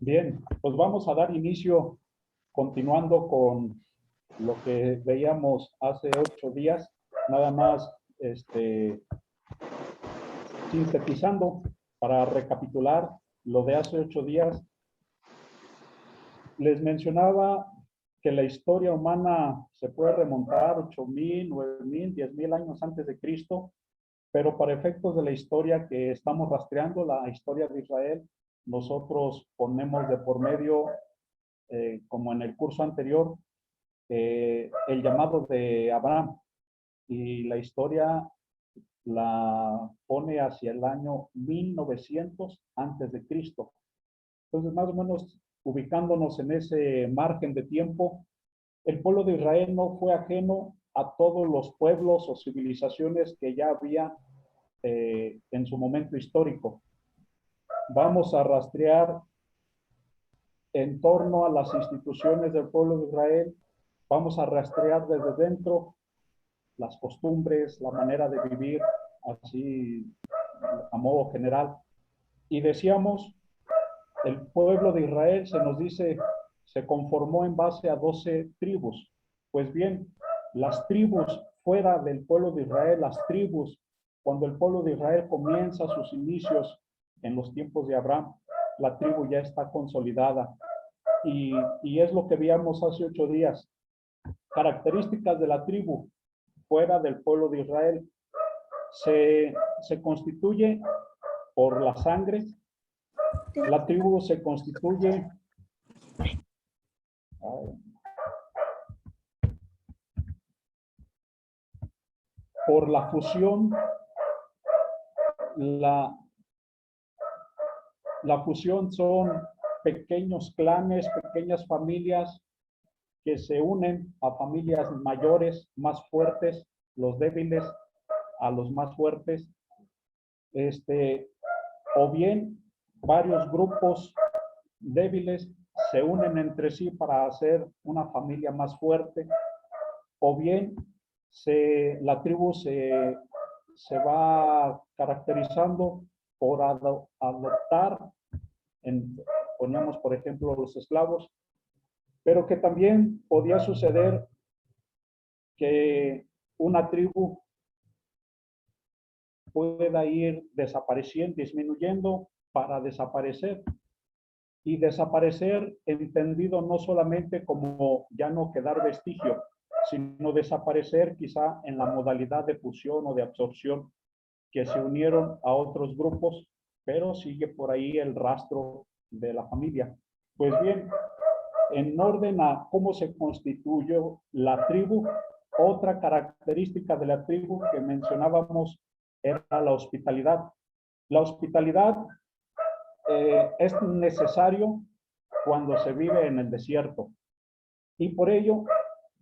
Bien, pues vamos a dar inicio continuando con lo que veíamos hace 8 días, nada más sintetizando para recapitular lo de hace 8 días. Les mencionaba que la historia humana se puede remontar 8,000, 9,000, 10,000 años antes de Cristo, pero para efectos de la historia que estamos rastreando, la historia de Israel, nosotros ponemos de por medio, como en el curso anterior, el llamado de Abraham, y la historia la pone hacia el año 1900 antes de Cristo. Entonces, más o menos ubicándonos en ese margen de tiempo, el pueblo de Israel no fue ajeno a todos los pueblos o civilizaciones que ya había en su momento histórico. Vamos a rastrear en torno a las instituciones del pueblo de Israel, vamos a rastrear desde dentro las costumbres, la manera de vivir, así a modo general. Y decíamos, el pueblo de Israel se nos dice, se conformó en base a 12 tribus. Pues bien, las tribus fuera del pueblo de Israel, las tribus, cuando el pueblo de Israel comienza sus inicios en los tiempos de Abraham, la tribu ya está consolidada. Y es lo que veíamos hace 8 días. Características de la tribu fuera del pueblo de Israel. Se constituye por la sangre. La tribu se constituye por la fusión. La fusión son pequeños clanes, pequeñas familias que se unen a familias mayores, más fuertes, los débiles a los más fuertes, o bien varios grupos débiles se unen entre sí para hacer una familia más fuerte, o bien la tribu se va caracterizando por adoptar, poníamos por ejemplo los esclavos, pero que también podía suceder que una tribu pueda ir desapareciendo, disminuyendo para desaparecer. Y desaparecer entendido no solamente como ya no quedar vestigio, sino desaparecer quizá en la modalidad de fusión o de absorción, que se unieron a otros grupos, pero sigue por ahí el rastro de la familia. Pues bien, en orden a cómo se constituyó la tribu, otra característica de la tribu que mencionábamos era la hospitalidad. La hospitalidad es necesario cuando se vive en el desierto. Y por ello,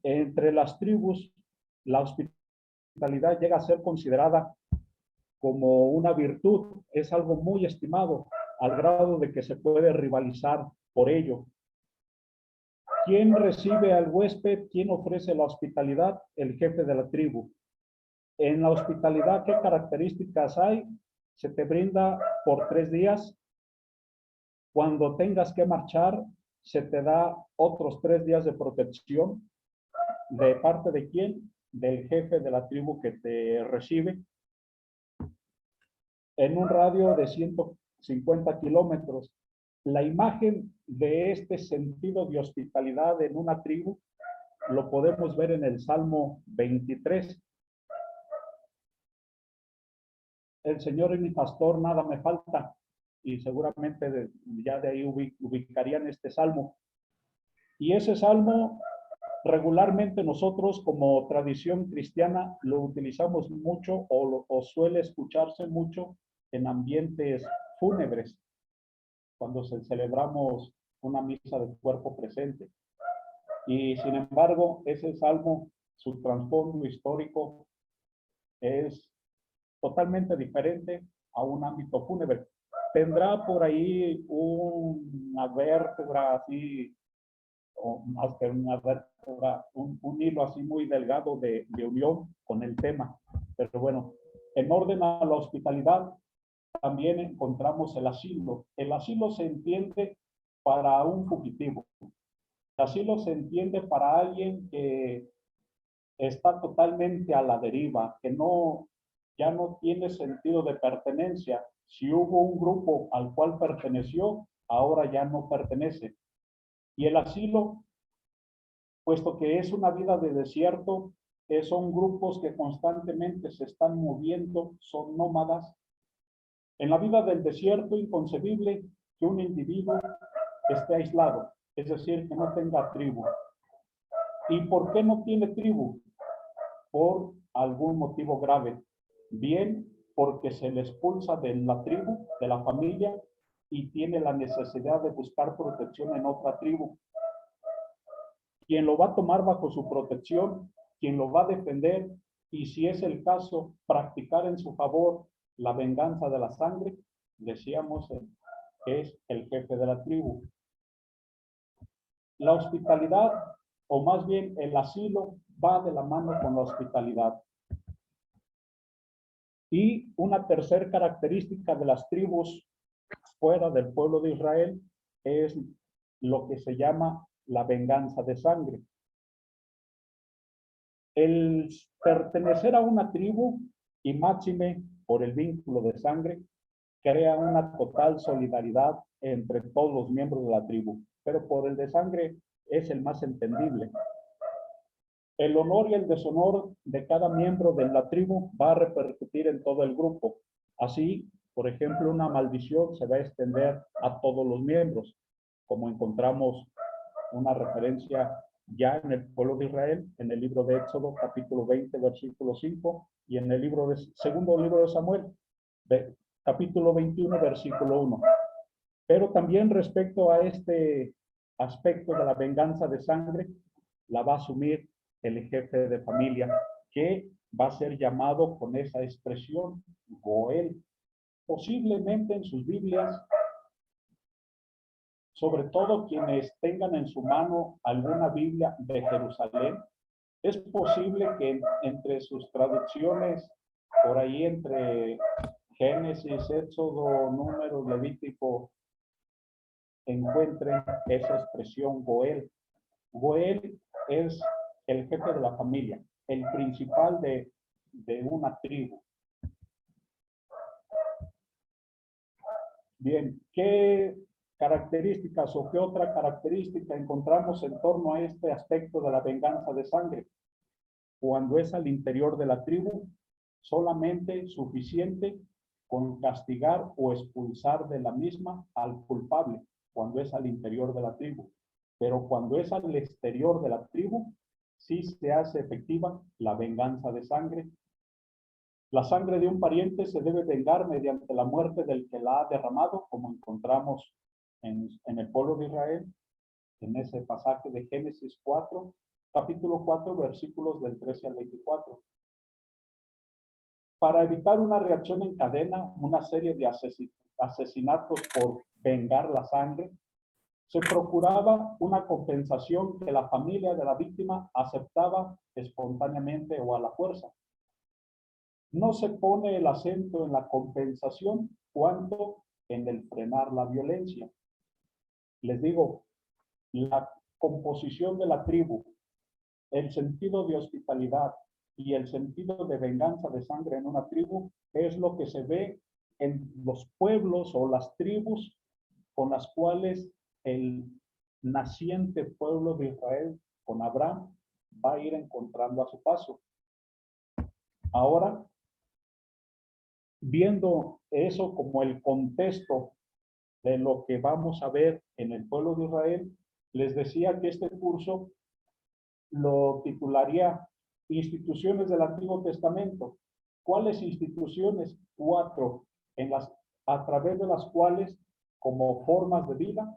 entre las tribus, la hospitalidad llega a ser considerada como una virtud, es algo muy estimado, al grado de que se puede rivalizar por ello. ¿Quién recibe al huésped? ¿Quién ofrece la hospitalidad? El jefe de la tribu. En la hospitalidad, ¿qué características hay? Se te brinda por 3 días. Cuando tengas que marchar, se te da otros 3 días de protección. ¿De parte de quién? Del jefe de la tribu que te recibe. En un radio de 150 kilómetros. La imagen de este sentido de hospitalidad en una tribu lo podemos ver en el Salmo 23. El Señor es mi pastor, nada me falta. Y seguramente ya de ahí ubicarían este salmo. Y ese salmo regularmente nosotros como tradición cristiana lo utilizamos mucho o suele escucharse mucho en ambientes fúnebres, cuando celebramos una misa de cuerpo presente. Y sin embargo, ese salmo, su trasfondo histórico es totalmente diferente a un ámbito fúnebre. Tendrá por ahí una vértebra así, o más que una vértebra, un hilo así muy delgado de unión con el tema. Pero bueno, en orden a la hospitalidad, también encontramos el asilo. El asilo se entiende para un fugitivo. Asilo se entiende para alguien que está totalmente a la deriva, que ya no tiene sentido de pertenencia. Si hubo un grupo al cual perteneció, ahora ya no pertenece. Y el asilo, puesto que es una vida de desierto, son grupos que constantemente se están moviendo, son nómadas. En la vida del desierto, inconcebible que un individuo esté aislado, es decir, que no tenga tribu. ¿Y por qué no tiene tribu? Por algún motivo grave. Bien, porque se le expulsa de la tribu, de la familia, y tiene la necesidad de buscar protección en otra tribu. Quien lo va a tomar bajo su protección, quien lo va a defender, y si es el caso, practicar en su favor la venganza de la sangre, decíamos que es el jefe de la tribu. La hospitalidad, o más bien el asilo, va de la mano con la hospitalidad. Y una tercera característica de las tribus fuera del pueblo de Israel es lo que se llama la venganza de sangre. El pertenecer a una tribu, y máxime por el vínculo de sangre, crea una total solidaridad entre todos los miembros de la tribu, pero por el de sangre es el más entendible. El honor y el deshonor de cada miembro de la tribu va a repercutir en todo el grupo. Así, por ejemplo, una maldición se va a extender a todos los miembros, como encontramos una referencia ya en el pueblo de Israel, en el libro de Éxodo, capítulo 20, versículo 5, y en el segundo libro de Samuel, capítulo 21, versículo 1. Pero también respecto a este aspecto de la venganza de sangre, la va a asumir el jefe de familia, que va a ser llamado con esa expresión, Goel. Posiblemente en sus Biblias, sobre todo quienes tengan en su mano alguna Biblia de Jerusalén, es posible que entre sus traducciones, por ahí entre Génesis, Éxodo, Números, Levítico, encuentren esa expresión Goel. Goel es el jefe de la familia, el principal de una tribu. Bien, ¿qué características o qué otra característica encontramos en torno a este aspecto de la venganza de sangre? Cuando es al interior de la tribu, solamente suficiente con castigar o expulsar de la misma al culpable, cuando es al interior de la tribu. Pero cuando es al exterior de la tribu, sí se hace efectiva la venganza de sangre. La sangre de un pariente se debe vengar mediante la muerte del que la ha derramado, como encontramos en el pueblo de Israel, en ese pasaje de Génesis 4, capítulo 4, versículos del 13 al 24. Para evitar una reacción en cadena, una serie de asesinatos por vengar la sangre, se procuraba una compensación que la familia de la víctima aceptaba espontáneamente o a la fuerza. No se pone el acento en la compensación cuanto en el frenar la violencia. Les digo, la composición de la tribu, el sentido de hospitalidad y el sentido de venganza de sangre en una tribu es lo que se ve en los pueblos o las tribus con las cuales el naciente pueblo de Israel con Abraham va a ir encontrando a su paso. Ahora, viendo eso como el contexto de lo que vamos a ver en el pueblo de Israel, les decía que este curso lo titularía Instituciones del Antiguo Testamento. ¿Cuáles instituciones? 4, a través de las cuales, como formas de vida,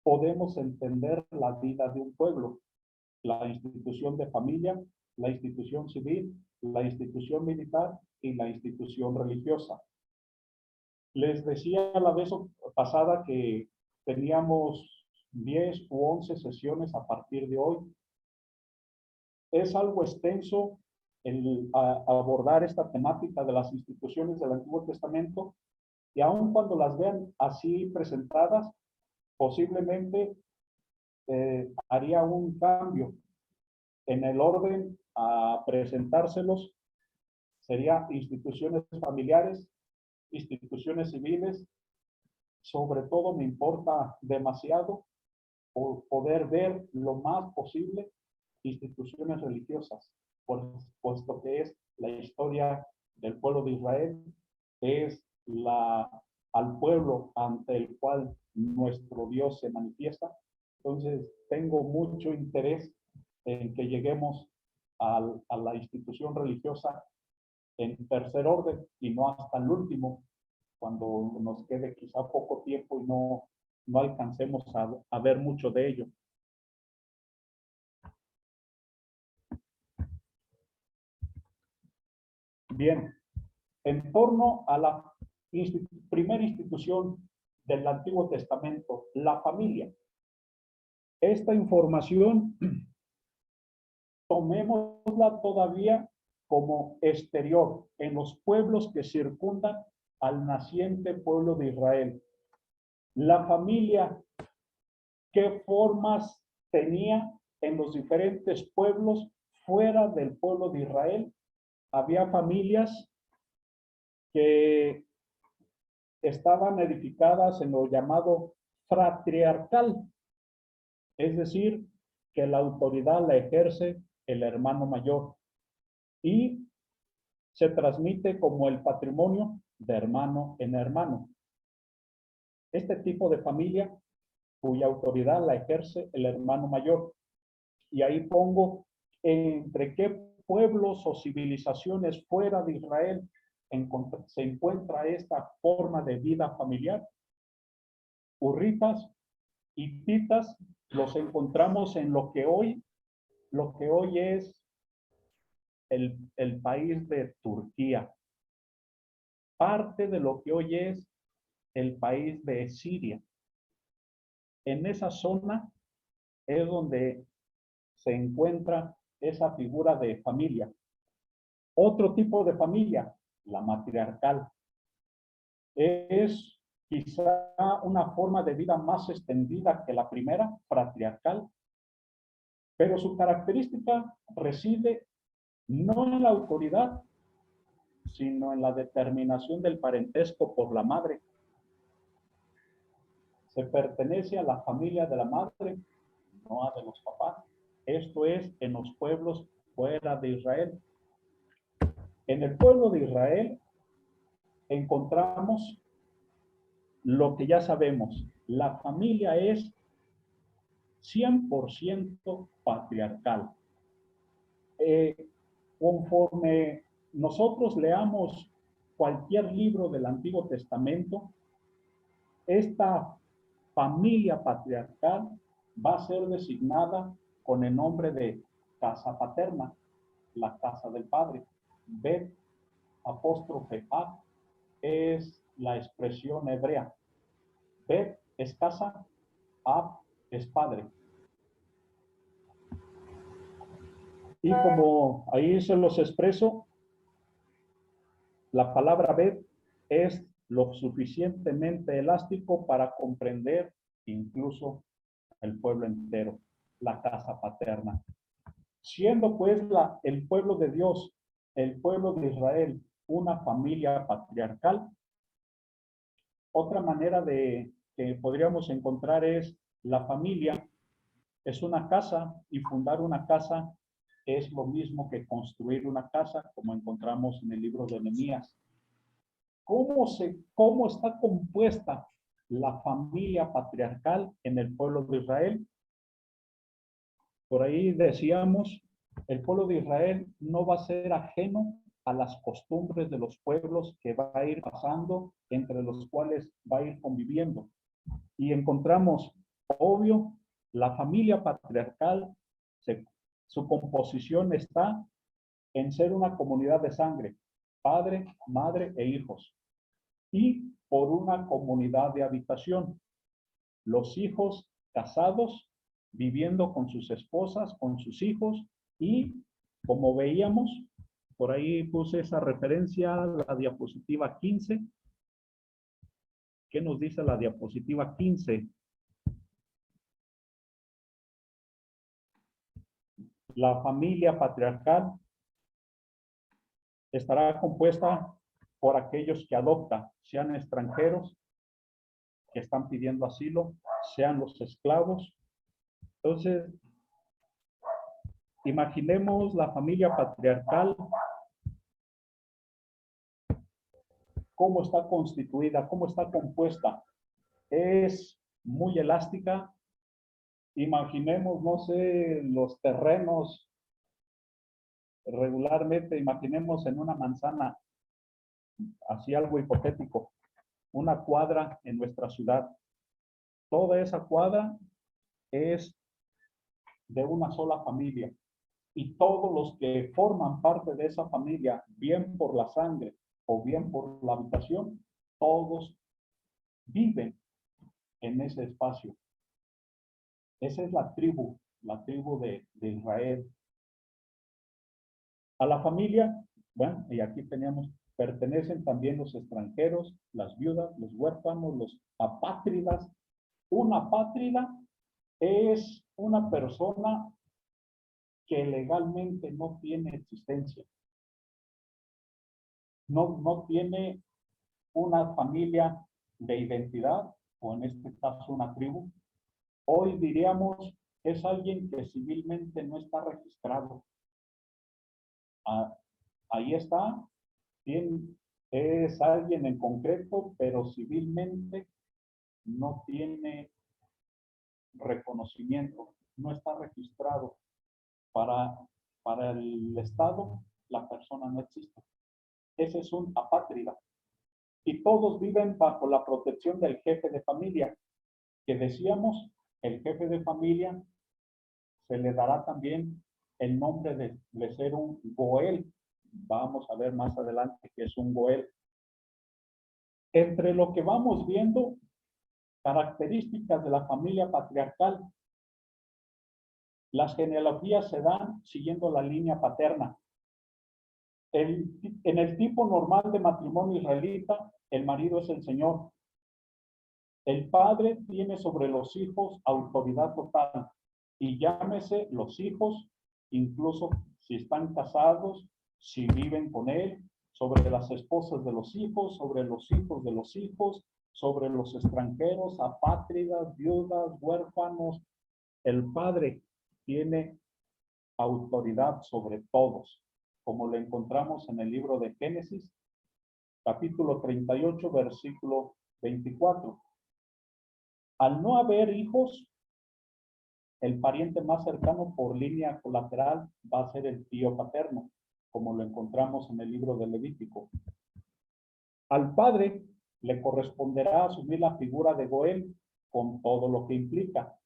podemos entender la vida de un pueblo. La institución de familia, la institución civil, la institución militar y la institución religiosa. Les decía la vez pasada que teníamos 10 u 11 sesiones a partir de hoy. Es algo extenso el abordar esta temática de las instituciones del Antiguo Testamento, y aun cuando las vean así presentadas, Posiblemente haría un cambio en el orden a presentárselos. Sería instituciones familiares, instituciones civiles. Sobre todo me importa demasiado poder ver lo más posible instituciones religiosas, puesto que es la historia del pueblo de Israel, es al pueblo ante el cual nuestro Dios se manifiesta. Entonces, tengo mucho interés en que lleguemos a la institución religiosa en tercer orden y no hasta el último, cuando nos quede quizá poco tiempo y no alcancemos a ver mucho de ello. Bien, en torno a la primera institución del Antiguo Testamento, la familia. Esta información tomémosla todavía como exterior en los pueblos que circundan al naciente pueblo de Israel. La familia, ¿qué formas tenía en los diferentes pueblos fuera del pueblo de Israel? Había familias que estaban edificadas en lo llamado fratriarcal, es decir, que la autoridad la ejerce el hermano mayor y se transmite como el patrimonio de hermano en hermano. Este tipo de familia cuya autoridad la ejerce el hermano mayor. Y ahí pongo entre qué pueblos o civilizaciones fuera de Israel se encuentra esta forma de vida familiar. Hurritas y hititas los encontramos en lo que hoy es el país de Turquía, parte de lo que hoy es el país de Siria. En esa zona es donde se encuentra esa figura de familia. Otro tipo de familia, la matriarcal, es quizá una forma de vida más extendida que la primera, patriarcal, pero su característica reside no en la autoridad, sino en la determinación del parentesco por la madre. Se pertenece a la familia de la madre, no a de los papás. Esto es en los pueblos fuera de Israel. En el pueblo de Israel encontramos lo que ya sabemos. La familia es 100% patriarcal. Conforme nosotros leamos cualquier libro del Antiguo Testamento, esta familia patriarcal va a ser designada con el nombre de casa paterna, la casa del padre. Bet apóstrofe A es la expresión hebrea. Bet es casa, Ab es padre. Y como ahí se los expreso, la palabra Bet es lo suficientemente elástico para comprender incluso el pueblo entero, la casa paterna. Siendo pues el pueblo de Dios, el pueblo de Israel, una familia patriarcal, otra manera que podríamos encontrar es la familia es una casa y fundar una casa es lo mismo que construir una casa, como encontramos en el libro de Nehemías. ¿Cómo está compuesta la familia patriarcal en el pueblo de Israel? Por ahí decíamos, el pueblo de Israel no va a ser ajeno a las costumbres de los pueblos que va a ir pasando, entre los cuales va a ir conviviendo. Y encontramos, obvio, la familia patriarcal, su composición está en ser una comunidad de sangre, padre, madre e hijos. Y por una comunidad de habitación, los hijos casados, viviendo con sus esposas, con sus hijos, y como veíamos, por ahí puse esa referencia a la diapositiva 15. ¿Qué nos dice la diapositiva 15? La familia patriarcal estará compuesta por aquellos que adoptan, sean extranjeros que están pidiendo asilo, sean los esclavos. Entonces, imaginemos la familia patriarcal, cómo está constituida, cómo está compuesta. Es muy elástica. Imaginemos, no sé, los terrenos regularmente, imaginemos en una manzana, así algo hipotético, una cuadra en nuestra ciudad. Toda esa cuadra es de una sola familia y todos los que forman parte de esa familia, bien por la sangre o bien por la habitación, todos viven en ese espacio. Esa es la tribu de Israel. A la familia, bueno, y aquí teníamos, pertenecen también los extranjeros, las viudas, los huérfanos, los apátridas. Una apátrida es una persona que legalmente no tiene existencia. No tiene una familia de identidad, o en este caso una tribu. Hoy diríamos, es alguien que civilmente no está registrado. Ahí está, es alguien en concreto, pero civilmente no tiene reconocimiento, no está registrado. Para el Estado, la persona no existe. Ese es un apátrida. Y todos viven bajo la protección del jefe de familia, que decíamos, el jefe de familia se le dará también el nombre de ser un goel. Vamos a ver más adelante qué es un goel. Entre lo que vamos viendo, características de la familia patriarcal, las genealogías se dan siguiendo la línea paterna. En el tipo normal de matrimonio israelita, el marido es el señor. El padre tiene sobre los hijos autoridad total. Y llámese los hijos, incluso si están casados, si viven con él, sobre las esposas de los hijos, sobre los hijos de los hijos, sobre los extranjeros, apátridas, viudas, huérfanos. El padre tiene autoridad sobre todos, como lo encontramos en el libro de Génesis, capítulo 38, versículo 24. Al no haber hijos, el pariente más cercano por línea colateral va a ser el tío paterno, como lo encontramos en el libro de Levítico. Al padre le corresponderá asumir la figura de Goel con todo lo que implica.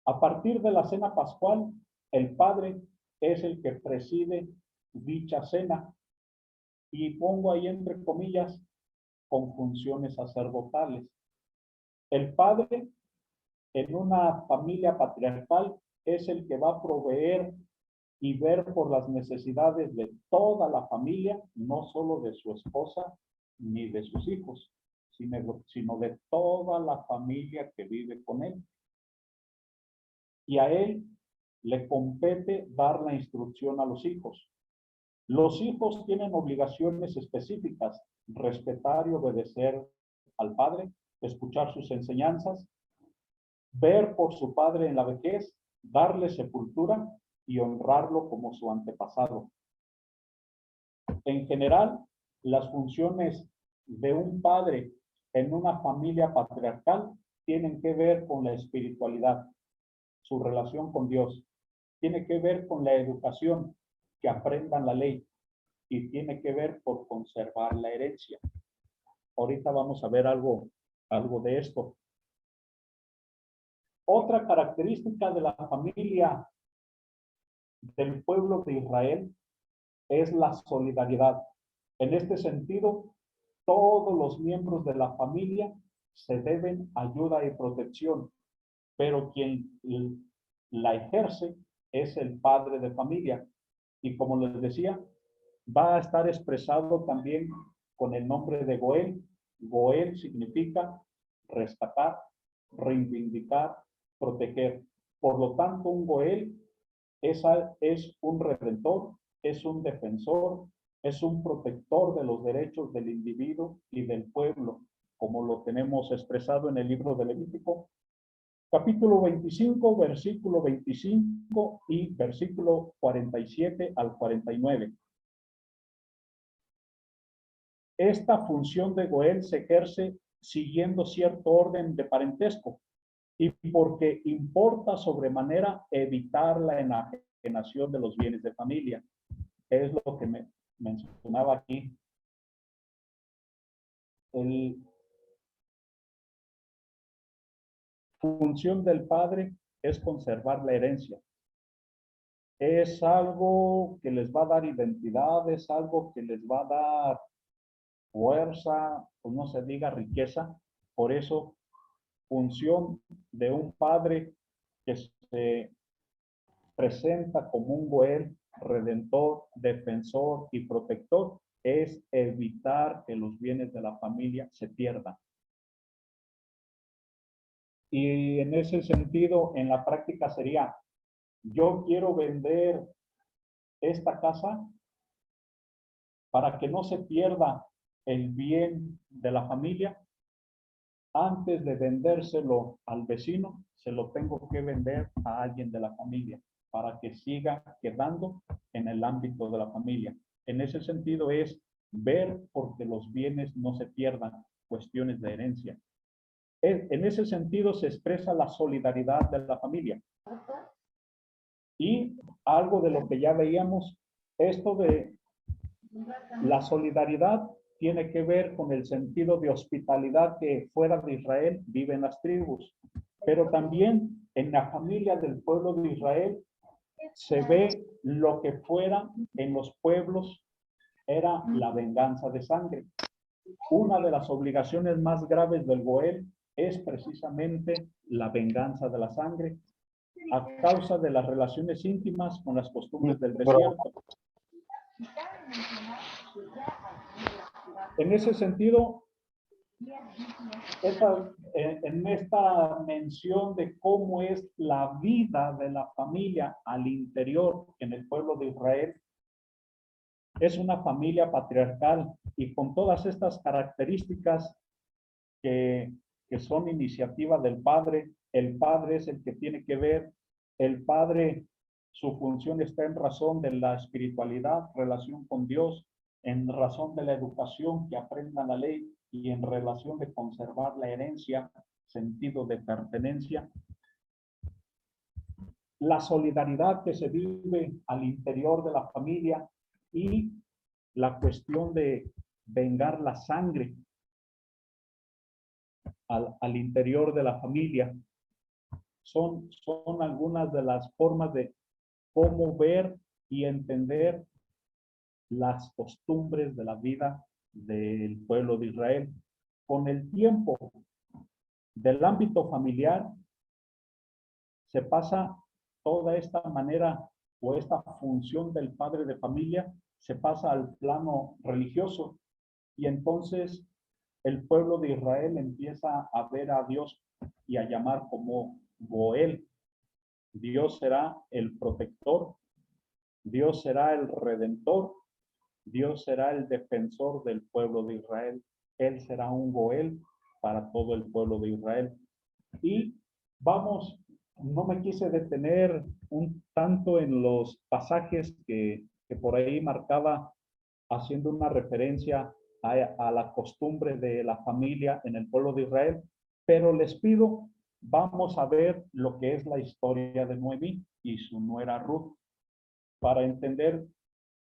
A partir de la cena pascual, el padre es el que preside dicha cena, y pongo ahí entre comillas, con funciones sacerdotales. El padre en una familia patriarcal es el que va a proveer y ver por las necesidades de toda la familia, no solo de su esposa ni de sus hijos, sino de toda la familia que vive con él. Y a él le compete dar la instrucción a los hijos. Los hijos tienen obligaciones específicas: respetar y obedecer al padre, escuchar sus enseñanzas, ver por su padre en la vejez, darle sepultura y honrarlo como su antepasado. En general, las funciones de un padre en una familia patriarcal tienen que ver con la espiritualidad, su relación con Dios, tiene que ver con la educación, que aprendan la ley, y tiene que ver por conservar la herencia. Ahorita vamos a ver algo de esto. Otra característica de la familia del pueblo de Israel es la solidaridad. En este sentido, todos los miembros de la familia se deben ayuda y protección, pero quien la ejerce es el padre de familia. Y como les decía, va a estar expresado también con el nombre de Goel. Goel significa rescatar, reivindicar, proteger. Por lo tanto, un Goel es un redentor, es un defensor, es un protector de los derechos del individuo y del pueblo, como lo tenemos expresado en el libro de Levítico, capítulo 25, versículo 25 y versículo 47 al 49. Esta función de Goel se ejerce siguiendo cierto orden de parentesco y porque importa sobremanera evitar la enajenación de los bienes de familia. Es lo que me mencionaba aquí. La función del padre es conservar la herencia. Es algo que les va a dar identidad, es algo que les va a dar fuerza, pues no se diga riqueza. Por eso, función de un padre que se presenta como un Goel, redentor, defensor y protector, es evitar que los bienes de la familia se pierdan. Y en ese sentido, en la práctica sería, yo quiero vender esta casa para que no se pierda el bien de la familia. Antes de vendérselo al vecino, se lo tengo que vender a alguien de la familia para que siga quedando en el ámbito de la familia. En ese sentido es ver porque los bienes no se pierdan, cuestiones de herencia. En ese sentido se expresa la solidaridad de la familia. Y algo de lo que ya veíamos, esto de la solidaridad tiene que ver con el sentido de hospitalidad que fuera de Israel viven las tribus, pero también en la familia del pueblo de Israel se ve lo que fuera en los pueblos era la venganza de sangre. Una de las obligaciones más graves del Goel es precisamente la venganza de la sangre a causa de las relaciones íntimas con las costumbres del desierto. En ese sentido, en esta mención de cómo es la vida de la familia al interior en el pueblo de Israel, es una familia patriarcal y con todas estas características que son iniciativa del padre. El padre es el que tiene que ver, el padre, su función está en razón de la espiritualidad, relación con Dios, en razón de la educación, que aprendan la ley, y en relación de conservar la herencia, sentido de pertenencia. La solidaridad que se vive al interior de la familia y la cuestión de vengar la sangre al interior de la familia son algunas de las formas de cómo ver y entender las costumbres de la vida del pueblo de Israel. Con el tiempo del ámbito familiar se pasa toda esta manera o esta función del padre de familia, se pasa al plano religioso y entonces el pueblo de Israel empieza a ver a Dios y a llamar como Goel. Dios será el protector, Dios será el redentor, Dios será el defensor del pueblo de Israel. Él será un Goel para todo el pueblo de Israel. Y vamos, no me quise detener un tanto en los pasajes que por ahí marcaba, haciendo una referencia a la costumbre de la familia en el pueblo de Israel, pero les pido, vamos a ver lo que es la historia de Noemí y su nuera Ruth, para entender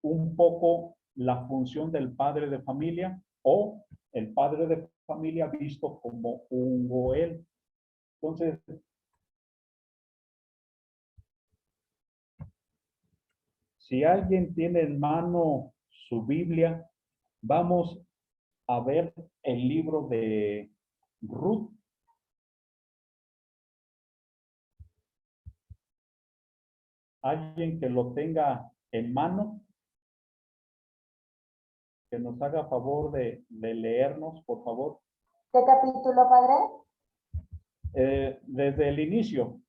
un poco la función del padre de familia o el padre de familia visto como un Goel. Entonces, si alguien tiene en mano su Biblia, vamos a ver el libro de Ruth. Alguien que lo tenga en mano, que nos haga favor de leernos, por favor. ¿Qué capítulo, padre? Desde el inicio.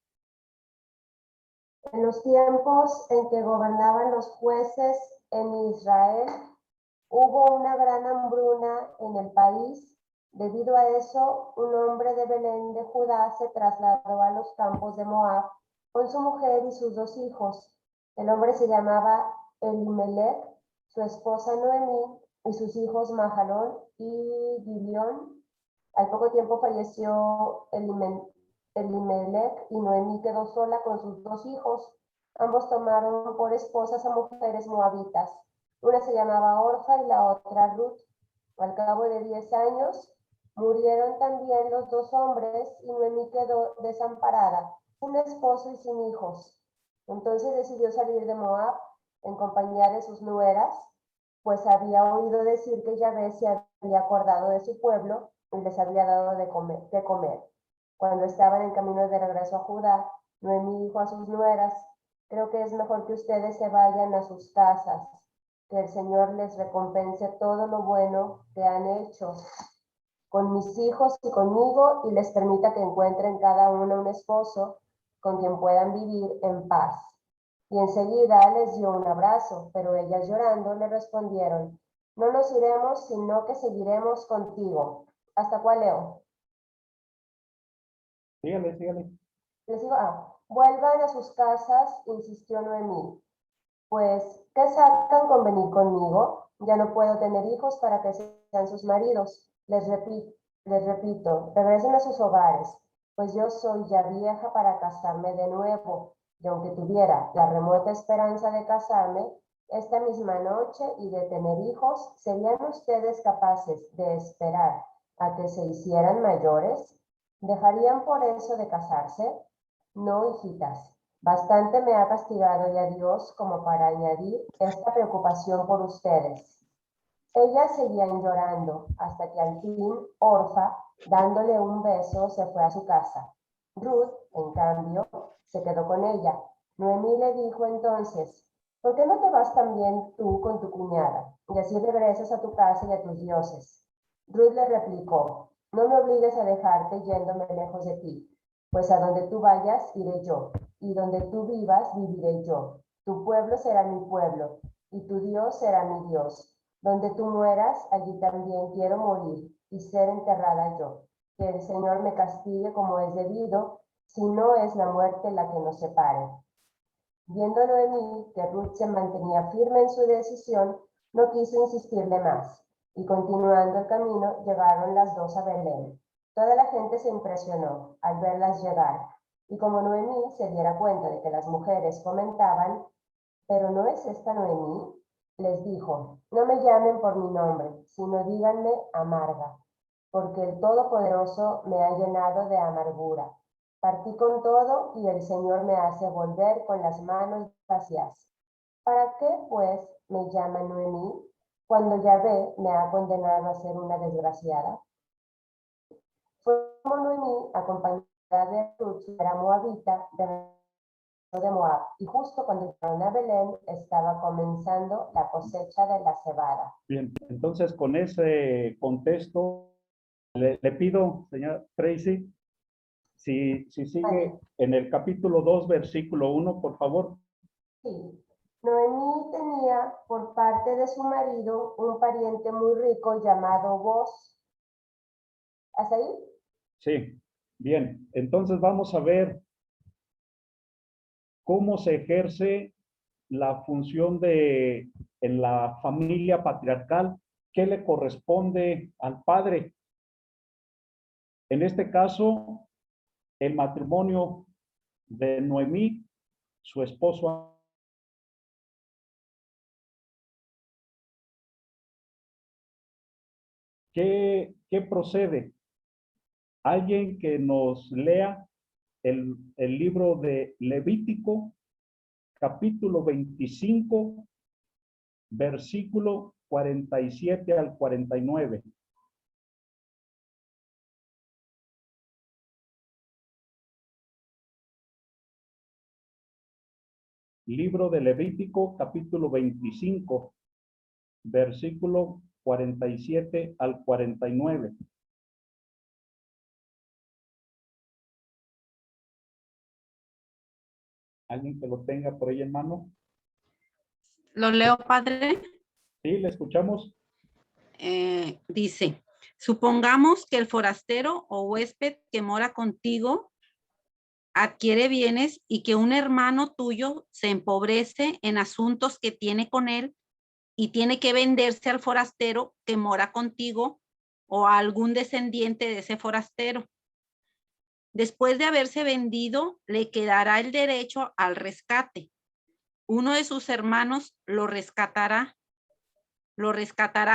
En los tiempos en que gobernaban los jueces en Israel, hubo una gran hambruna en el país. Debido a eso, un hombre de Belén de Judá se trasladó a los campos de Moab con su mujer y sus 2 hijos. El hombre se llamaba Elimelech, su esposa Noemí y sus hijos Mahalón y Dilión. Al poco tiempo falleció Elimelech y Noemí quedó sola con sus 2 hijos. Ambos tomaron por esposas a mujeres moabitas. Una se llamaba Orfa y la otra Ruth. Al cabo de 10 años, murieron también los 2 hombres y Noemí quedó desamparada, sin esposo y sin hijos. Entonces decidió salir de Moab en compañía de sus nueras, pues había oído decir que Yahvé se había acordado de su pueblo y les había dado de comer. Cuando estaban en camino de regreso a Judá, Noemí dijo a sus nueras: creo que es mejor que ustedes se vayan a sus casas, que el Señor les recompense todo lo bueno que han hecho con mis hijos y conmigo y les permita que encuentren cada uno un esposo con quien puedan vivir en paz. Y enseguida les dio un abrazo, pero ellas llorando le respondieron: no nos iremos, sino que seguiremos contigo. ¿Hasta cuál leo? Sígale, sígale. Les digo, vuelvan a sus casas, insistió Noemí. Pues, ¿qué sacan con venir conmigo? Ya no puedo tener hijos para que sean sus maridos. Les repito, regresen a sus hogares, pues yo soy ya vieja para casarme de nuevo. Y aunque tuviera la remota esperanza de casarme esta misma noche y de tener hijos, ¿serían ustedes capaces de esperar a que se hicieran mayores? ¿Dejarían por eso de casarse? No, hijitas. Bastante me ha castigado ya Dios como para añadir esta preocupación por ustedes. Ellas seguían llorando hasta que al fin Orfa, dándole un beso, se fue a su casa. Ruth, en cambio, se quedó con ella. Noemí le dijo entonces: ¿por qué no te vas también tú con tu cuñada y así regresas a tu casa y a tus dioses? Ruth le replicó: no me obligues a dejarte yéndome lejos de ti, pues a donde tú vayas iré yo, y donde tú vivas viviré yo. Tu pueblo será mi pueblo, y tu Dios será mi Dios. Donde tú mueras, allí también quiero morir y ser enterrada yo. Que el Señor me castigue como es debido, si no es la muerte la que nos separe. Viendo Noemí que Ruth se mantenía firme en su decisión, no quiso insistirle más, y continuando el camino, llegaron las 2 a Belén. Toda la gente se impresionó al verlas llegar, y como Noemí se diera cuenta de que las mujeres comentaban: ¿pero no es esta Noemí? Les dijo: no me llamen por mi nombre, sino díganme Amarga, porque el Todopoderoso me ha llenado de amargura. Partí con todo y el Señor me hace volver con las manos vacías. ¿Para qué, pues, me llaman Noemí, cuando Yahvé me ha condenado a ser una desgraciada? Fue como Noemí, acompañada de Ruth, era moabita, de Moab, y justo cuando llegaron a Belén estaba comenzando la cosecha de la cebada. Bien, entonces con ese contexto, le pido, señora Tracy, si sigue en el capítulo 2, versículo 1, por favor. Sí. Noemí tenía por parte de su marido un pariente muy rico llamado Boz. ¿Hasta ahí? Sí, bien. Entonces vamos a ver cómo se ejerce la función en la familia patriarcal, qué le corresponde al padre. En este caso, el matrimonio de Noemí, su esposo. ¿Qué procede? Alguien que nos lea el libro de Levítico, capítulo 25, versículo 47 al 49. Libro de Levítico, capítulo 25, versículo 47 al 49. ¿Alguien que lo tenga por ahí en mano? Lo leo, padre. Sí, le escuchamos. Dice, supongamos que el forastero o huésped que mora contigo adquiere bienes y que un hermano tuyo se empobrece en asuntos que tiene con él y tiene que venderse al forastero que mora contigo o a algún descendiente de ese forastero. Después de haberse vendido, le quedará el derecho al rescate. Uno de sus hermanos lo rescatará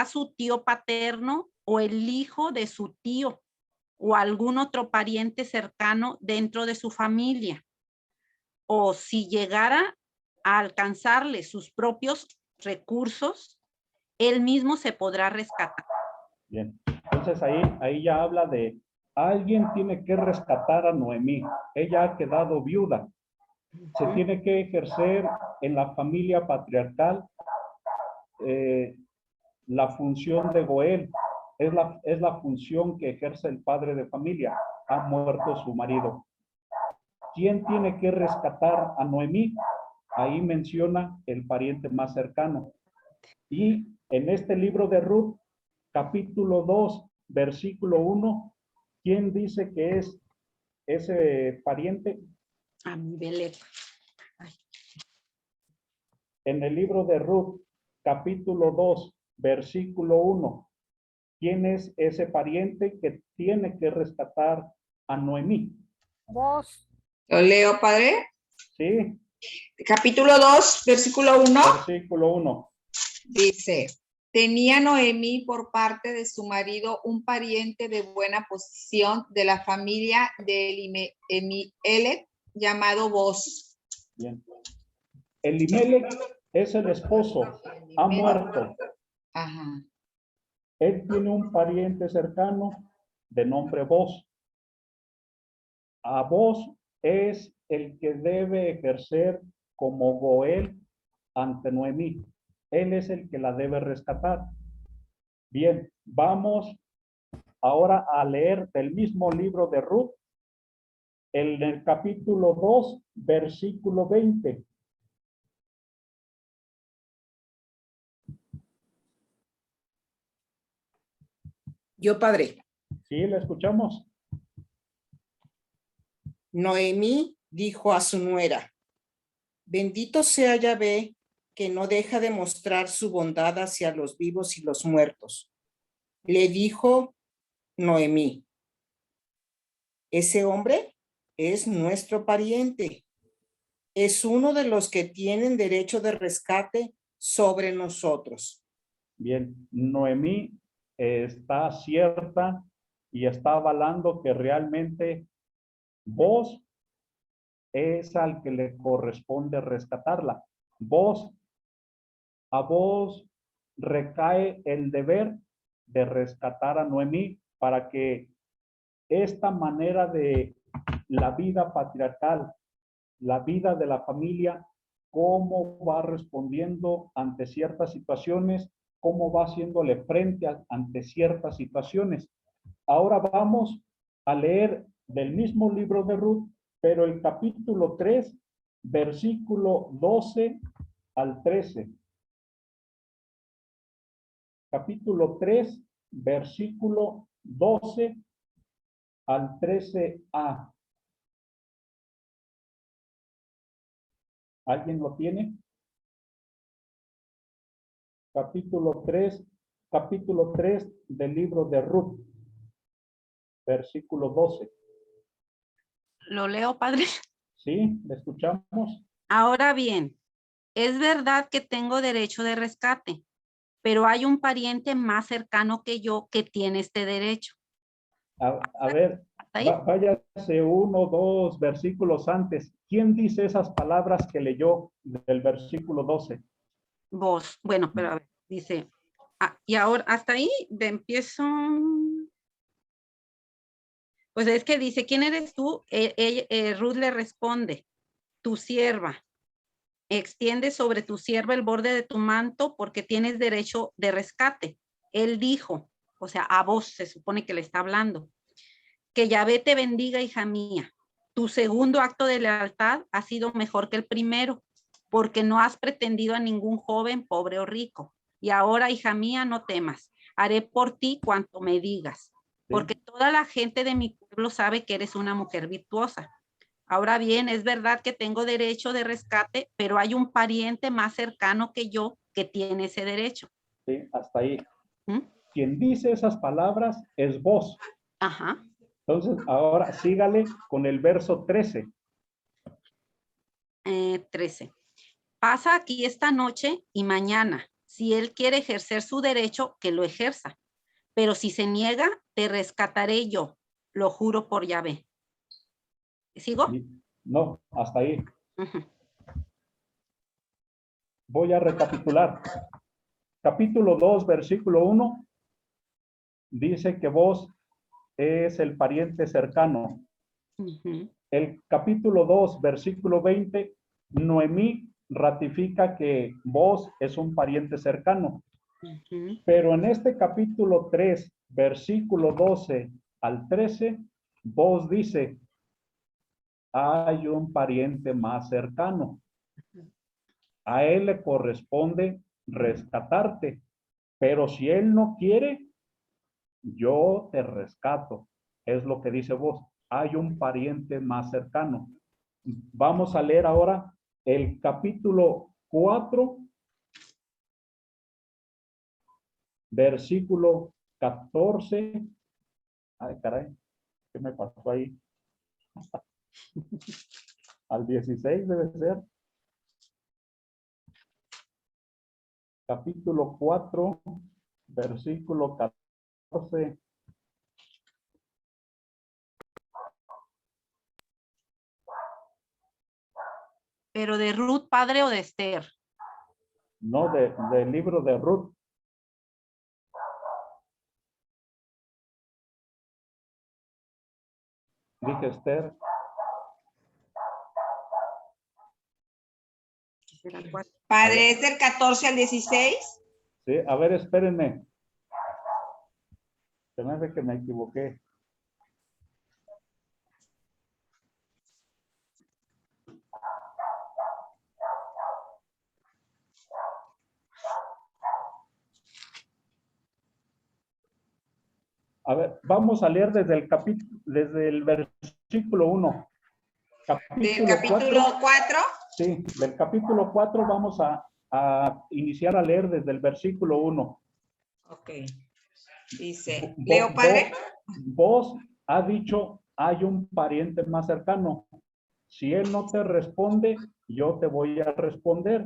su tío paterno o el hijo de su tío o algún otro pariente cercano dentro de su familia. O si llegara a alcanzarle sus propios recursos, él mismo se podrá rescatar. Bien, entonces ahí ya habla de alguien tiene que rescatar a Noemí. Ella ha quedado viuda. Se tiene que ejercer en la familia patriarcal la función de Goel. Es la función que ejerce el padre de familia. Ha muerto su marido. ¿Quién tiene que rescatar a Noemí? Ahí menciona el pariente más cercano. Y en este libro de Ruth, capítulo 2, versículo 1, ¿quién dice que es ese pariente? Amimelec. En el libro de Ruth, capítulo 2, versículo 1, ¿quién es ese pariente que tiene que rescatar a Noemí? Vos. Lo leo, padre. Sí, Capítulo 2, versículo 1, versículo 1. dice, tenía Noemí por parte de su marido un pariente de buena posición de la familia de Elimelech llamado Boz. Bien. Elimelech es el esposo, ha muerto. Ajá. Él tiene un pariente cercano de nombre Boz. A Boz es el que debe ejercer como Goel ante Noemí. Él es el que la debe rescatar. Bien, vamos ahora a leer del mismo libro de Ruth, en el capítulo 2, versículo 20. Yo, padre. Sí, le escuchamos. Noemí dijo a su nuera, bendito sea Yahvé, que no deja de mostrar su bondad hacia los vivos y los muertos. Le dijo Noemí, ese hombre es nuestro pariente. Es uno de los que tienen derecho de rescate sobre nosotros. Bien, Noemí está cierta y está avalando que realmente Boz es al que le corresponde rescatarla. A Boz recae el deber de rescatar a Noemí para que esta manera de la vida patriarcal, la vida de la familia, cómo va respondiendo ante ciertas situaciones, cómo va haciéndole frente ante ciertas situaciones. Ahora vamos a leer del mismo libro de Ruth, pero el capítulo 3, versículo 12 al 13. Capítulo 3, versículo 12 al 13a. ¿Alguien lo tiene? Capítulo 3 del libro de Ruth, versículo 12. Lo leo, padre. ¿Sí? ¿Le escuchamos? Ahora bien, es verdad que tengo derecho de rescate, pero hay un pariente más cercano que yo que tiene este derecho. A ver, váyase 1, 2 versículos antes. ¿Quién dice esas palabras que leyó del versículo 12? Vos, bueno, pero a ver, dice, y ahora hasta ahí empiezo. Pues es que dice, ¿quién eres tú? Ruth le responde, tu sierva. Extiende sobre tu sierva el borde de tu manto porque tienes derecho de rescate. Él dijo, o sea, a vos se supone que le está hablando, que Yahvé te bendiga, hija mía. Tu segundo acto de lealtad ha sido mejor que el primero, porque no has pretendido a ningún joven, pobre o rico. Y ahora, hija mía, no temas. Haré por ti cuanto me digas, porque toda la gente de mi pueblo sabe que eres una mujer virtuosa. Ahora bien, es verdad que tengo derecho de rescate, pero hay un pariente más cercano que yo que tiene ese derecho. Sí, hasta ahí. ¿Mm? Quien dice esas palabras es vos. Ajá. Entonces, ahora sígale con el verso 13. 13. Pasa aquí esta noche y mañana. Si él quiere ejercer su derecho, que lo ejerza. Pero si se niega, te rescataré yo. Lo juro por Yahvé. ¿Sigo? No, hasta ahí. Ujú. Voy a recapitular. Capítulo 2, versículo 1, dice que vos es el pariente cercano. Ujú. El capítulo 2, versículo 20, Noemí ratifica que vos es un pariente cercano. Ujú. Pero en este capítulo 3, versículo 12 al 13, vos dice, hay un pariente más cercano. A él le corresponde rescatarte, pero si él no quiere, yo te rescato. Es lo que dice vos. Hay un pariente más cercano. Vamos a leer ahora el capítulo 4, versículo 14. Ay, caray, ¿qué me pasó ahí? Al 16 debe ser. Capítulo 4, versículo 14. Pero de Ruth, padre, o de Esther. No, del libro de Ruth. Dije Esther. Padre, ¿es del 14 al 16? Sí, a ver, espérenme. Se me hace que me equivoqué. A ver, vamos a leer desde el versículo 1. ¿Del capítulo 4? Sí, del capítulo 4 vamos a iniciar a leer desde el versículo 1. Ok. Dice, ¿leo, padre? Vos ha dicho, hay un pariente más cercano. Si él no te responde, yo te voy a responder.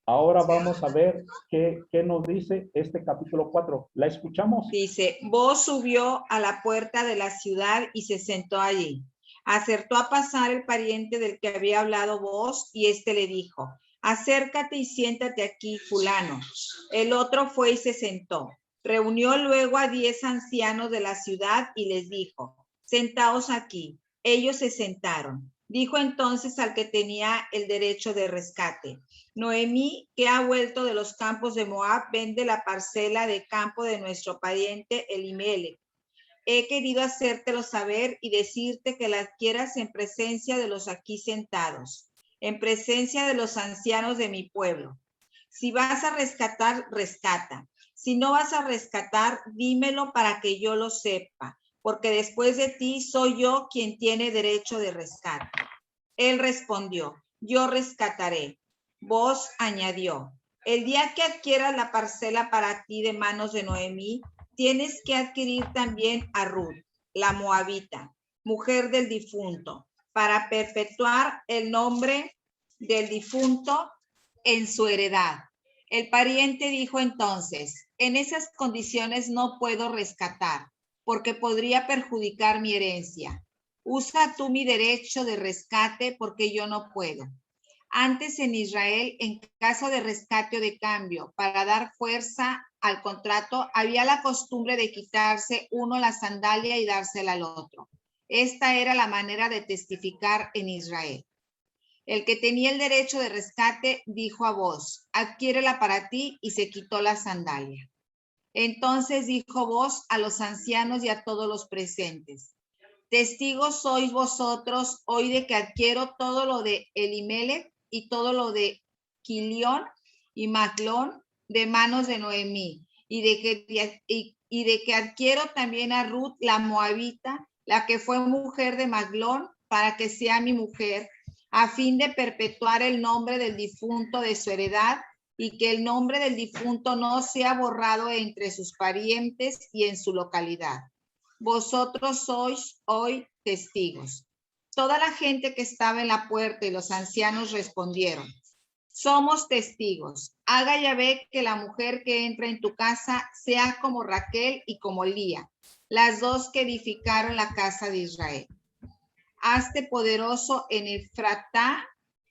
Ahora vamos a ver qué nos dice este capítulo 4. ¿La escuchamos? Dice, Boz subió a la puerta de la ciudad y se sentó allí. Acertó a pasar el pariente del que había hablado Boz y éste le dijo, acércate y siéntate aquí, fulano. El otro fue y se sentó. Reunió luego a 10 ancianos de la ciudad y les dijo, sentaos aquí. Ellos se sentaron. Dijo entonces al que tenía el derecho de rescate, Noemí, que ha vuelto de los campos de Moab, vende la parcela de campo de nuestro pariente Elimelech. He querido hacértelo saber y decirte que la adquieras en presencia de los aquí sentados, en presencia de los ancianos de mi pueblo. Si vas a rescatar, rescata. Si no vas a rescatar, dímelo para que yo lo sepa, porque después de ti soy yo quien tiene derecho de rescate. Él respondió, yo rescataré. Boz añadió, el día que adquieras la parcela para ti de manos de Noemí, tienes que adquirir también a Ruth, la moabita, mujer del difunto, para perpetuar el nombre del difunto en su heredad. El pariente dijo entonces, en esas condiciones no puedo rescatar, porque podría perjudicar mi herencia. Usa tú mi derecho de rescate porque yo no puedo. Antes en Israel, en caso de rescate o de cambio, para dar fuerza al contrato, había la costumbre de quitarse uno la sandalia y dársela al otro. Esta era la manera de testificar en Israel. El que tenía el derecho de rescate dijo a Boz, adquiérela para ti, y se quitó la sandalia. Entonces dijo Boz a los ancianos y a todos los presentes, Testigos sois vosotros hoy de que adquiero todo lo de Elimelech y todo lo de Quilión y Maglón de manos de Noemí, y de que adquiero también a Ruth la moabita, la que fue mujer de Maglón, para que sea mi mujer, a fin de perpetuar el nombre del difunto de su heredad, y que el nombre del difunto no sea borrado entre sus parientes y en su localidad. Vosotros sois hoy testigos. Toda la gente que estaba en la puerta y los ancianos respondieron: somos testigos. Haga Yahvé que la mujer que entra en tu casa sea como Raquel y como Lía, las dos que edificaron la casa de Israel. Hazte poderoso en Efratá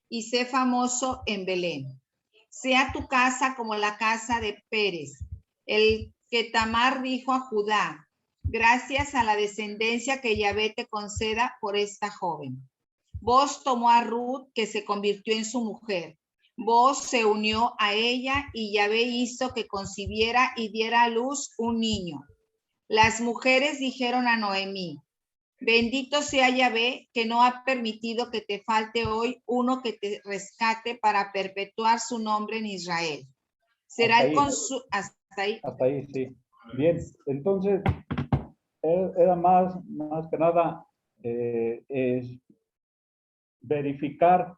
y sé famoso en Belén. Sea tu casa como la casa de Pérez, el que Tamar dijo a Judá: gracias a la descendencia que Yahvé te conceda por esta joven. Vos tomó a Ruth, que se convirtió en su mujer. Vos se unió a ella y Yahvé hizo que concibiera y diera a luz un niño. Las mujeres dijeron a Noemí: bendito sea Yahvé, que no ha permitido que te falte hoy uno que te rescate para perpetuar su nombre en Israel. Será el consuelo. Hasta ahí. Hasta ahí, sí. Bien, entonces, era más que nada es verificar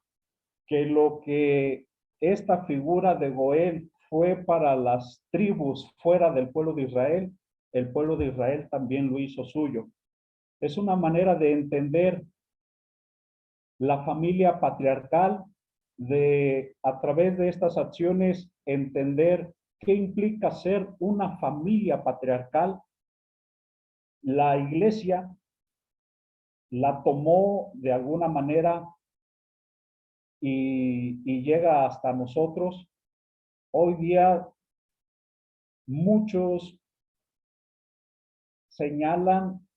que lo que esta figura de Goel fue para las tribus fuera del pueblo de Israel, el pueblo de Israel también lo hizo suyo. Es una manera de entender la familia patriarcal, de a través de estas acciones entender qué implica ser una familia patriarcal. La iglesia la tomó de alguna manera y llega hasta nosotros. Hoy día muchos señalan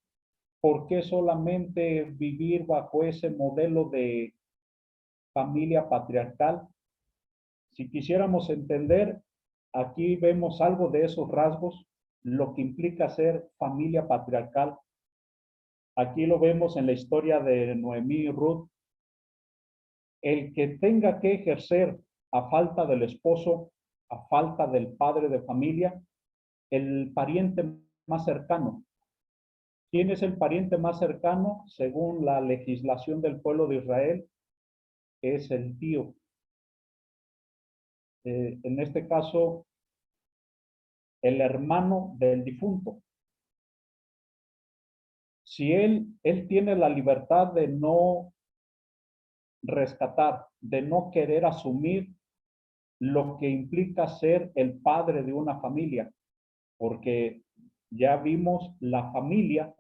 por qué solamente vivir bajo ese modelo de familia patriarcal. Si quisiéramos entender, aquí vemos algo de esos rasgos, lo que implica ser familia patriarcal. Aquí lo vemos en la historia de Noemí y Ruth. El que tenga que ejercer a falta del esposo, a falta del padre de familia, el pariente más cercano. ¿Quién es el pariente más cercano? Según la legislación del pueblo de Israel, es el tío. En este caso, el hermano del difunto. Si él tiene la libertad de no rescatar, de no querer asumir lo que implica ser el padre de una familia, porque ya vimos la familia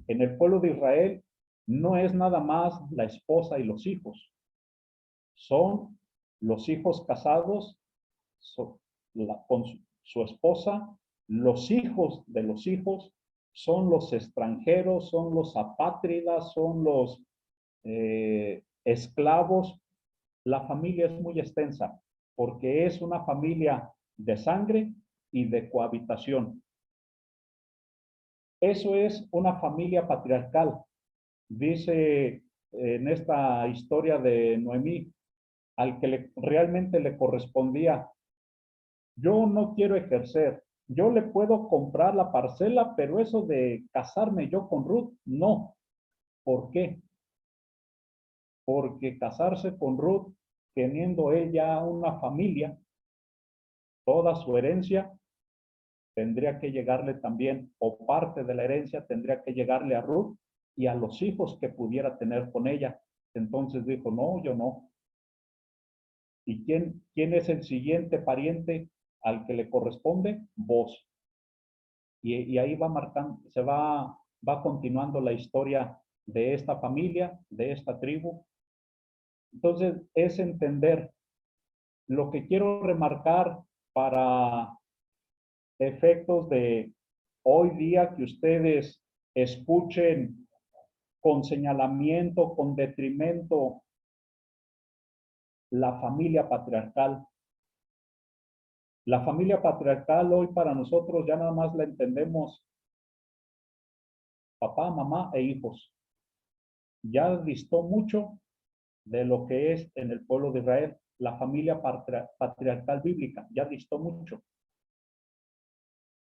en el pueblo de Israel no es nada más la esposa y los hijos, son los hijos casados con su esposa, los hijos de los hijos, son los extranjeros, son los apátridas, son los esclavos. La familia es muy extensa porque es una familia de sangre y de cohabitación. Eso es una familia patriarcal. Dice en esta historia de Noemí, al que realmente le correspondía: yo no quiero ejercer, yo le puedo comprar la parcela, pero eso de casarme yo con Ruth, no. ¿Por qué? Porque casarse con Ruth, teniendo ella una familia, toda su herencia tendría que llegarle también, o parte de la herencia tendría que llegarle a Ruth y a los hijos que pudiera tener con ella. Entonces dijo: no, yo no. ¿Y quién es el siguiente pariente al que le corresponde? Vos. Y ahí va marcando, va continuando la historia de esta familia, de esta tribu. Entonces es entender lo que quiero remarcar para efectos de hoy día, que ustedes escuchen con señalamiento, con detrimento, la familia patriarcal. La familia patriarcal hoy para nosotros ya nada más la entendemos papá, mamá e hijos. Ya distó mucho de lo que es en el pueblo de Israel la familia patriarcal bíblica, ya distó mucho.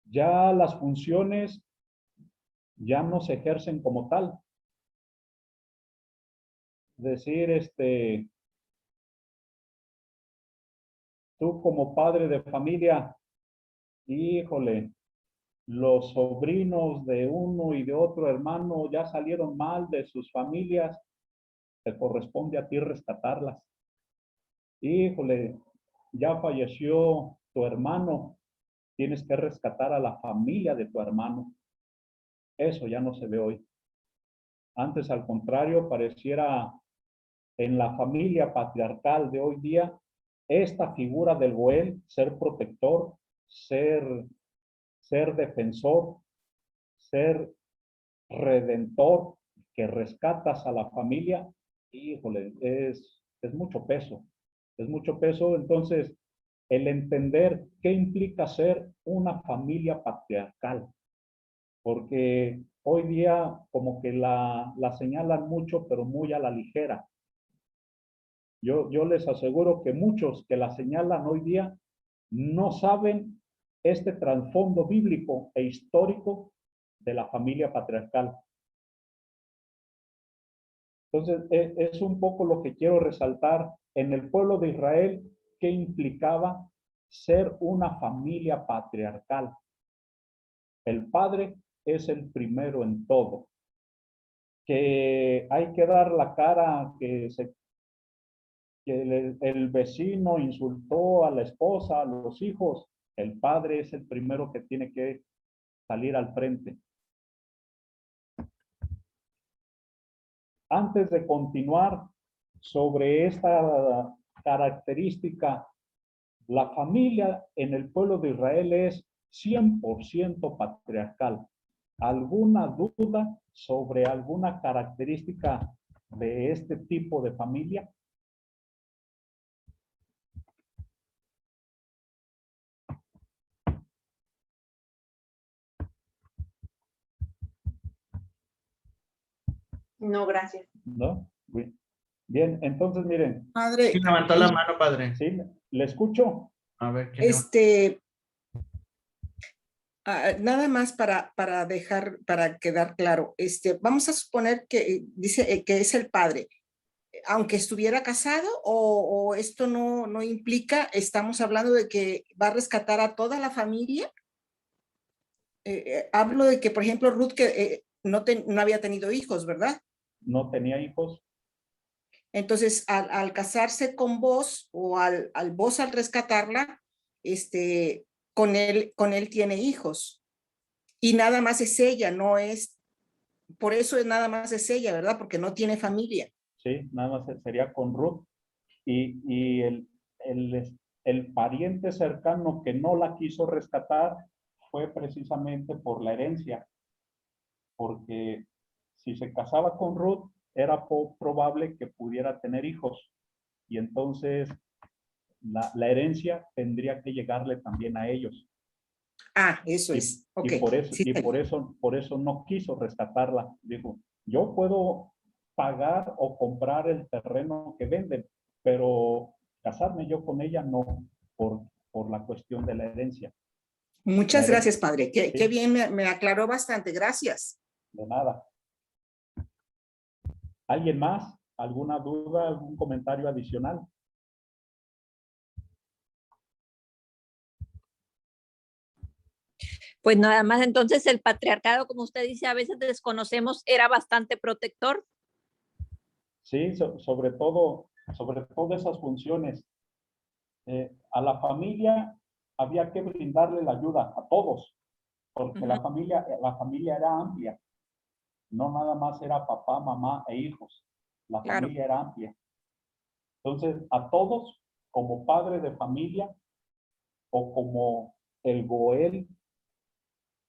Ya las funciones ya no se ejercen como tal. Decir, tú como padre de familia, híjole, los sobrinos de uno y de otro hermano ya salieron mal de sus familias, te corresponde a ti rescatarlas. Híjole, ya falleció tu hermano, tienes que rescatar a la familia de tu hermano. Eso ya no se ve hoy. Antes, al contrario, pareciera en la familia patriarcal de hoy día, esta figura del Goel, ser protector, ser defensor, ser redentor, que rescatas a la familia, híjole, es mucho peso. Es mucho peso. Entonces, el entender qué implica ser una familia patriarcal, porque hoy día como que la señalan mucho, pero muy a la ligera. Yo les aseguro que muchos que la señalan hoy día no saben este trasfondo bíblico e histórico de la familia patriarcal. Entonces, es un poco lo que quiero resaltar en el pueblo de Israel, qué implicaba ser una familia patriarcal. El padre es el primero en todo. Que hay que dar la cara, que el vecino insultó a la esposa, a los hijos, el padre es el primero que tiene que salir al frente. Antes de continuar sobre esta característica, la familia en el pueblo de Israel es 100% patriarcal. ¿Alguna duda sobre alguna característica de este tipo de familia? No, gracias. ¿No? Bien, entonces miren. Padre, Sí, levantó la mano, padre. Sí, le escucho. A ver, ¿quién levantó? Nada más para quedar claro, vamos a suponer que dice que es el padre, aunque estuviera casado o esto no implica, estamos hablando de que va a rescatar a toda la familia. Hablo de que, por ejemplo, Ruth que no había tenido hijos, ¿verdad? No tenía hijos. Entonces, al casarse con vos o al vos al rescatarla, con él tiene hijos. Y nada más es ella, no es, por eso es nada más es ella, ¿verdad? Porque no tiene familia. Sí, nada más sería con Ruth. Y el pariente cercano que no la quiso rescatar fue precisamente por la herencia. Porque si se casaba con Ruth, era probable que pudiera tener hijos. Y entonces la herencia tendría que llegarle también a ellos. Eso es. Ok. Y por eso, Sí, por eso no quiso rescatarla. Dijo, yo puedo pagar o comprar el terreno que venden, pero casarme yo con ella no, por la cuestión de la herencia. Muchas gracias, padre. Qué Sí. bien, me aclaró bastante. Gracias. De nada. ¿Alguien más? ¿Alguna duda? ¿Algún comentario adicional? Pues nada más entonces el patriarcado, como usted dice, a veces desconocemos, era bastante protector. Sí, sobre todo esas funciones. A la familia había que brindarle la ayuda a todos, porque la familia era amplia. No nada más era papá, mamá e hijos. La familia era amplia. Entonces, a todos, como padre de familia o como el Goel,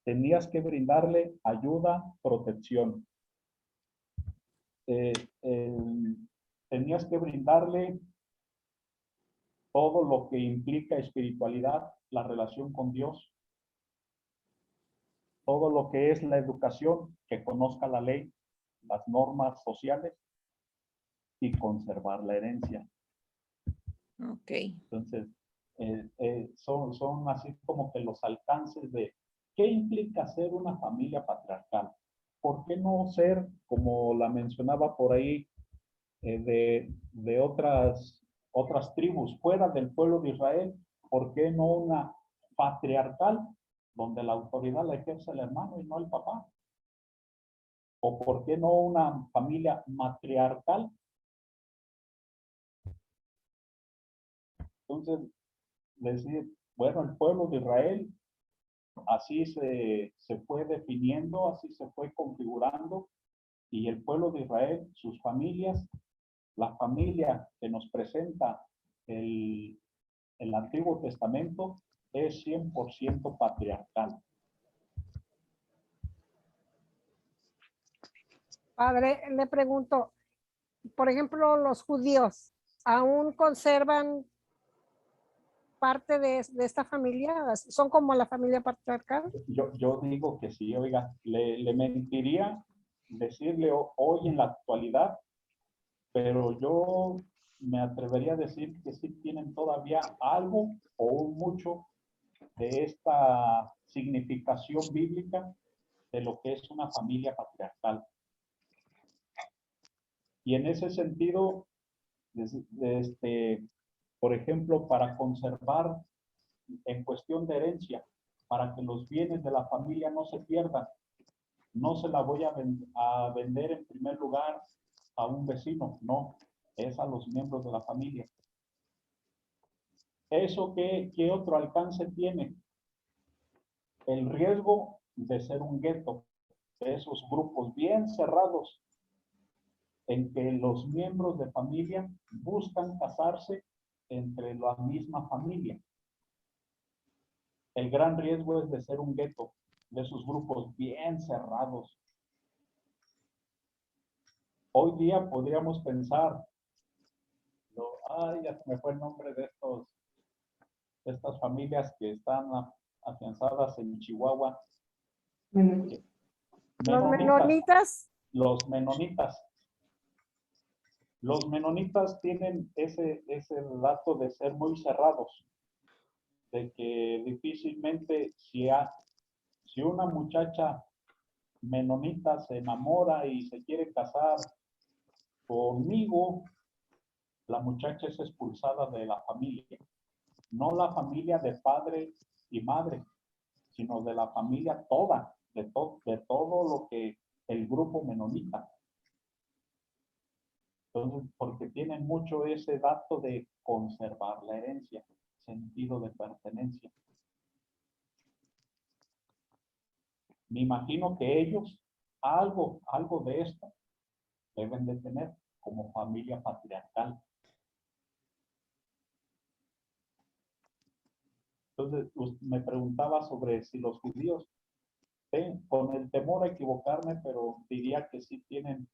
tenías que brindarle ayuda, protección. Tenías que brindarle todo lo que implica espiritualidad, la relación con Dios. todo lo que es la educación, que conozca la ley, las normas sociales y conservar la herencia. Ok. Entonces, son así como que los alcances de qué implica ser una familia patriarcal. ¿Por qué no ser, como la mencionaba por ahí, de otras tribus fuera del pueblo de Israel? ¿Por qué no una patriarcal donde la autoridad la ejerce el hermano y no el papá? ¿O por qué no una familia matriarcal? Entonces, decir, bueno, el pueblo de Israel así se fue definiendo, así se fue configurando, y el pueblo de Israel, sus familias, la familia que nos presenta el Antiguo Testamento es 100% patriarcal. Padre, le pregunto, por ejemplo, los judíos, ¿aún conservan parte de esta familia? ¿Son como la familia patriarcal? Yo digo que sí, oiga, le mentiría decirle hoy en la actualidad, pero yo me atrevería a decir que sí tienen todavía algo o un mucho de esta significación bíblica de lo que es una familia patriarcal. Y en ese sentido, por ejemplo, para conservar en cuestión de herencia, para que los bienes de la familia no se pierdan, no se la voy a vender en primer lugar a un vecino, no, es a los miembros de la familia. ¿Eso qué otro alcance tiene? El riesgo de ser un gueto, de esos grupos bien cerrados en que los miembros de familia buscan casarse entre la misma familia. El gran riesgo es de ser un gueto, de esos grupos bien cerrados. Hoy día podríamos pensar, ya se me fue el nombre de estas familias que están afianzadas en Chihuahua. Los menonitas. Los menonitas. Los menonitas tienen ese dato de ser muy cerrados, de que difícilmente si una muchacha menonita se enamora y se quiere casar conmigo, la muchacha es expulsada de la familia. No la familia de padre y madre, sino de la familia toda, de todo lo que el grupo menonita. Entonces, porque tienen mucho ese dato de conservar la herencia, sentido de pertenencia. Me imagino que ellos algo de esto deben de tener como familia patriarcal. Entonces, me preguntaba sobre si los judíos, con el temor a equivocarme, pero diría que sí tienen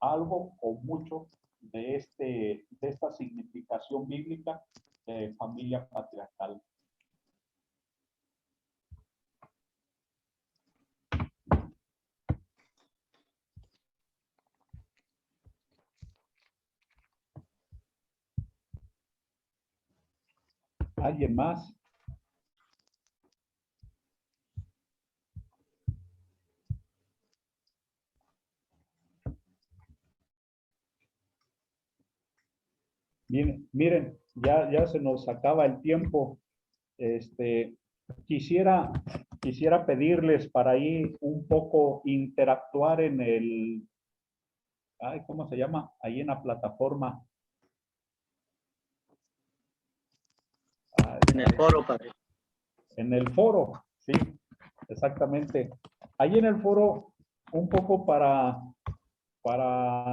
algo o mucho de esta significación bíblica de familia patriarcal. ¿Alguien más? Miren, ya se nos acaba el tiempo. Quisiera pedirles para ahí un poco interactuar en ¿cómo se llama? Ahí en la plataforma. En el foro, padre. En el foro, sí, exactamente. Ahí en el foro, un poco para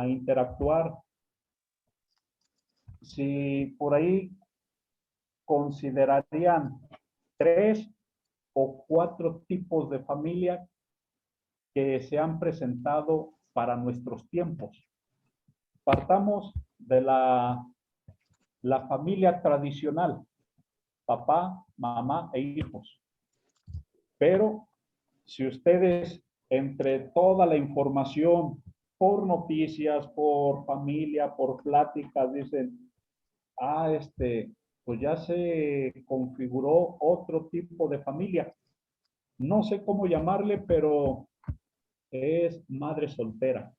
interactuar. Si por ahí considerarían 3 o 4 tipos de familia que se han presentado para nuestros tiempos. Partamos de la familia tradicional, papá, mamá e hijos. Pero si ustedes entre toda la información, por noticias, por familia, por pláticas, dicen, pues ya se configuró otro tipo de familia. No sé cómo llamarle, pero es madre soltera.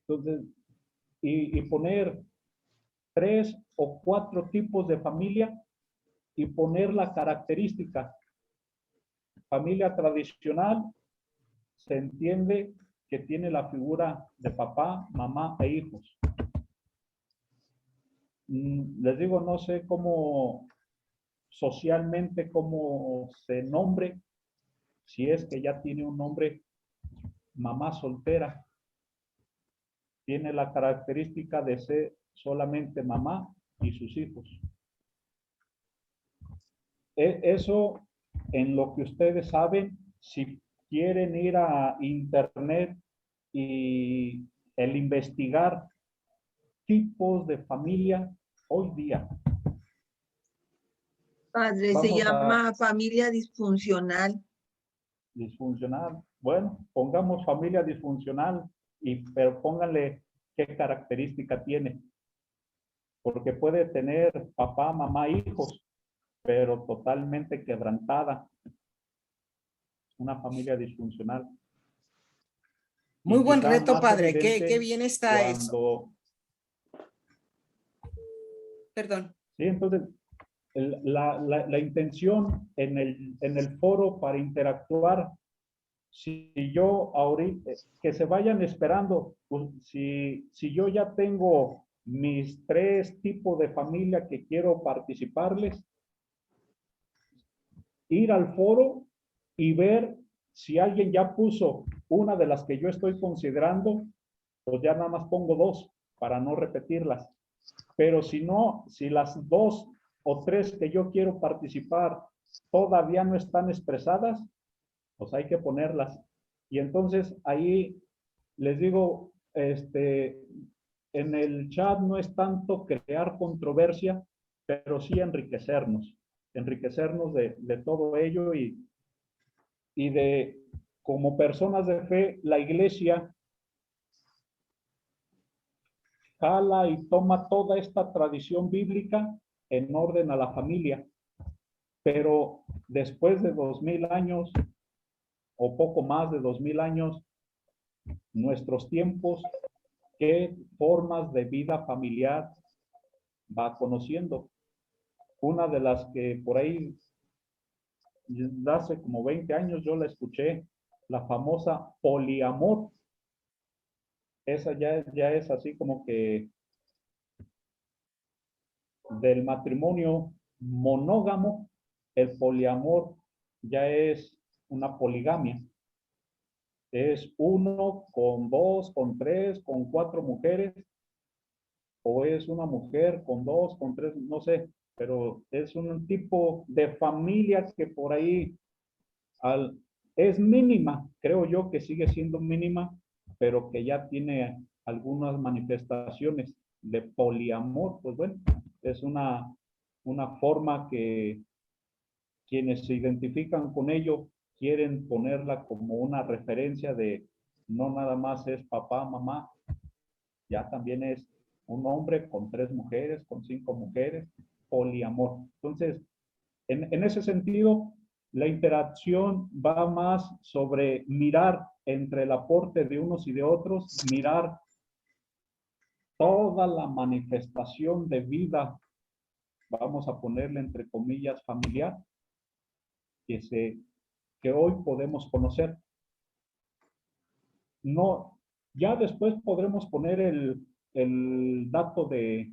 Entonces, y poner 3 o 4 tipos de familia y poner la característica. Familia tradicional se entiende que tiene la figura de papá, mamá e hijos. Les digo, no sé cómo socialmente, cómo se nombre, si es que ya tiene un nombre, mamá soltera. Tiene la característica de ser solamente mamá y sus hijos. Eso en lo que ustedes saben, si quieren ir a internet y el investigar tipos de familia hoy día. Padre, se llama familia disfuncional. Disfuncional. Bueno, pongamos familia disfuncional, pero pónganle qué característica tiene. Porque puede tener papá, mamá, hijos, pero totalmente quebrantada. Una familia disfuncional. Muy buen reto, padre. Qué bien está eso. Perdón. Sí, entonces, la intención en el foro para interactuar, si yo ahorita, que se vayan esperando, pues, si yo ya tengo mis 3 tipos de familia que quiero participarles, ir al foro y ver si alguien ya puso una de las que yo estoy considerando, pues ya nada más pongo 2 para no repetirlas. Pero si no, si las 2 o 3 que yo quiero participar todavía no están expresadas, pues hay que ponerlas. Y entonces ahí les digo, en el chat no es tanto crear controversia, pero sí enriquecernos de todo ello y de, como personas de fe, la iglesia jala y toma toda esta tradición bíblica en orden a la familia. Pero después de 2000 años, o poco más de 2000 años, nuestros tiempos, ¿qué formas de vida familiar va conociendo? Una de las que por ahí, hace como 20 años yo la escuché, la famosa poliamor. Esa ya es así como que del matrimonio monógamo, el poliamor ya es una poligamia. Es 1 con 2, con 3, con 4 mujeres, o es una mujer con 2, con 3, no sé, pero es un tipo de familia que por ahí es mínima, creo yo que sigue siendo mínima, pero que ya tiene algunas manifestaciones de poliamor. Pues bueno, es una forma que quienes se identifican con ello quieren ponerla como una referencia de no nada más es papá, mamá, ya también es un hombre con 3 mujeres, con 5 mujeres, poliamor. Entonces, en ese sentido, la interacción va más sobre mirar entre el aporte de unos y de otros, mirar toda la manifestación de vida, vamos a ponerle entre comillas familiar, que hoy podemos conocer. No, ya después podremos poner el dato de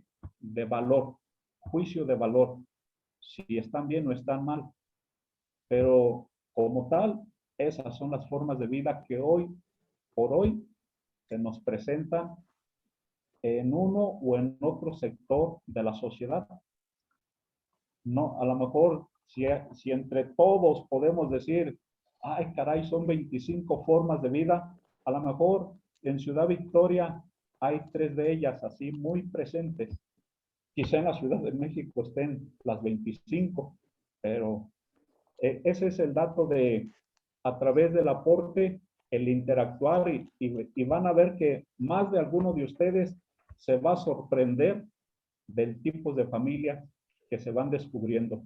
valor, juicio de valor, si están bien o están mal. Pero como tal, esas son las formas de vida que hoy por hoy se nos presentan en uno o en otro sector de la sociedad. No, a lo mejor si entre todos podemos decir, ay caray, son 25 formas de vida, a lo mejor en Ciudad Victoria hay 3 de ellas así muy presentes. quizá en la Ciudad de México estén las 25, pero ese es el dato de, a través del aporte, el interactuar y van a ver que más de alguno de ustedes se va a sorprender del tipo de familia que se van descubriendo.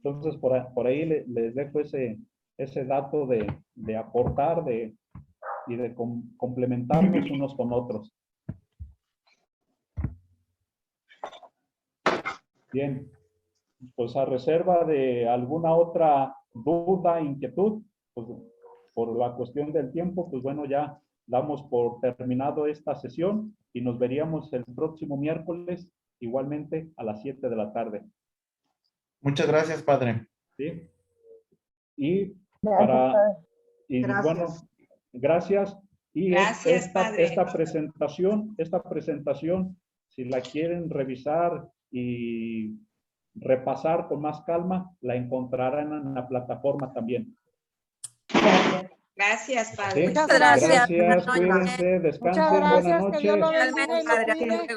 Entonces, por ahí les dejo ese dato de aportar y de complementarnos unos con otros. Bien, pues a reserva de alguna otra duda, inquietud, pues por la cuestión del tiempo, pues bueno, ya damos por terminado esta sesión y nos veríamos el próximo miércoles, igualmente a las 7 de la tarde. Muchas gracias, padre. ¿Sí? Y Gracias. Gracias. bueno, gracias. Y Gracias, padre. esta presentación, si la quieren revisar y repasar con más calma, la encontrarán en la plataforma también. Gracias. Gracias, ¿Sí? padre. Muchas gracias. Gracias, Buenas noches. cuídense, descansen, Muchas buenas gracias, que Dios lo noches. bendiga y lo Padre, hasta cuide. luego.